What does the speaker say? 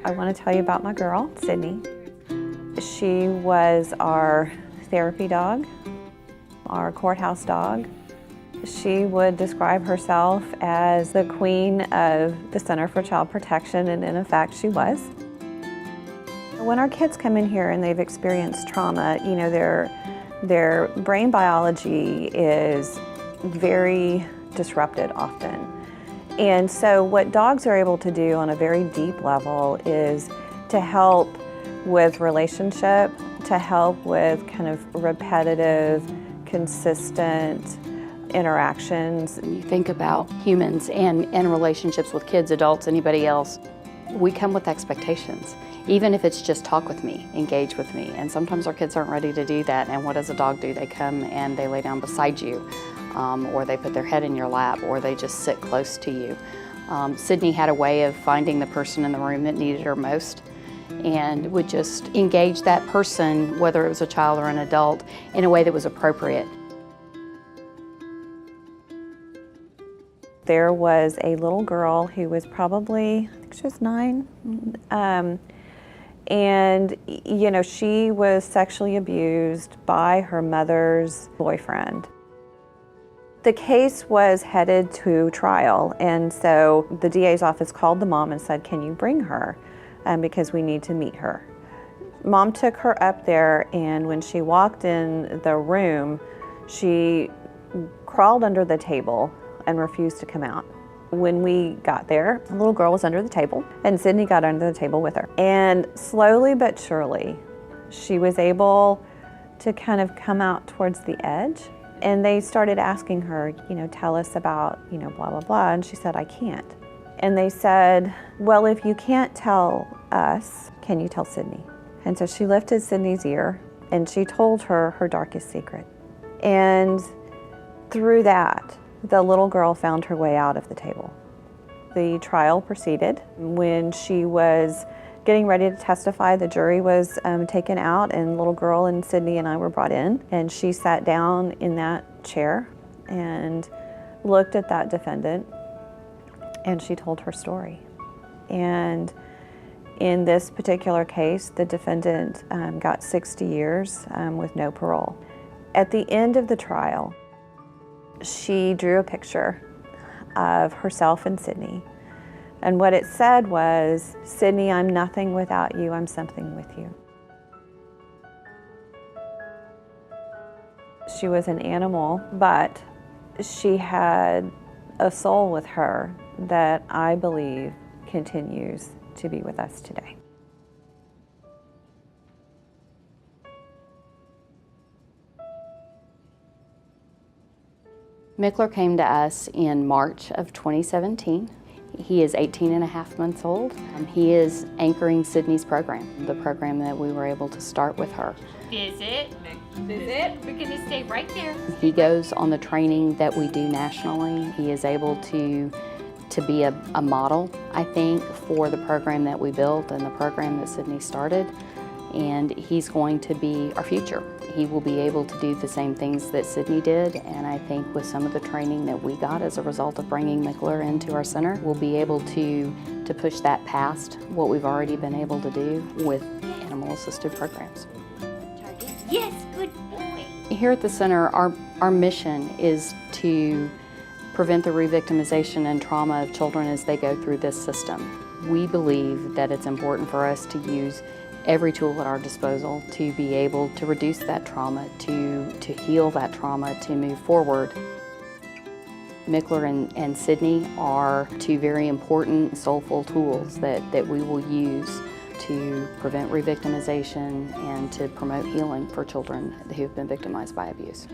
I want to tell you about my girl, Sydney. She was our therapy dog, our courthouse dog. She would describe herself as the queen of the Center for Child Protection, and in fact, she was. When our kids come in here and they've experienced trauma, you know, their brain biology is very disrupted often. And so what dogs are able to do on a very deep level is to help with relationship, to help with kind of repetitive, consistent interactions. You think about humans and relationships with kids, adults, anybody else. We come with expectations. Even if it's just talk with me, engage with me. And sometimes our kids aren't ready to do that. And what does a dog do? They come and they lay down beside you, or they put their head in your lap, or they just sit close to you. Sydney had a way of finding the person in the room that needed her most and would just engage that person, whether it was a child or an adult, in a way that was appropriate. There was a little girl who was probably, I think she was 9, and you know, she was sexually abused by her mother's boyfriend. The case was headed to trial, and so the DA's office called the mom and said, "Can you bring her? Because we need to meet her." Mom took her up there, and when she walked in the room, she crawled under the table and refused to come out. When we got there, the little girl was under the table, and Sydney got under the table with her. And slowly but surely, she was able to kind of come out towards the edge. And they started asking her, you know, tell us about, you know, blah, blah, blah. And she said, "I can't." And they said, "Well, if you can't tell us, can you tell Sydney?" And so she lifted Sydney's ear and she told her her darkest secret. And through that, the little girl found her way out of the table. The trial proceeded. When she was getting ready to testify, the jury was taken out, and little girl and Sydney and I were brought in, and she sat down in that chair and looked at that defendant, and she told her story. And in this particular case, the defendant got 60 years with no parole. At the end of the trial, she drew a picture of herself and Sydney. And what it said was, "Sydney, I'm nothing without you, I'm something with you." She was an animal, but she had a soul with her that I believe continues to be with us today. Mickler came to us in March of 2017. He is 18 and a half months old. He is anchoring Sydney's program, the program that we were able to start with her. Visit. We're gonna stay right there. He goes on the training that we do nationally. He is able to be a model, I think, for the program that we built and the program that Sydney started. And he's going to be our future. He will be able to do the same things that Sydney did, and I think with some of the training that we got as a result of bringing Mickler into our center, we'll be able to push that past what we've already been able to do with animal-assisted programs. Yes, good boy. Here at the center, our mission is to prevent the re-victimization and trauma of children as they go through this system. We believe that it's important for us to use every tool at our disposal to be able to reduce that trauma, to heal that trauma, to move forward. Mickler and Sydney are two very important, soulful tools that we will use to prevent re-victimization and to promote healing for children who have been victimized by abuse.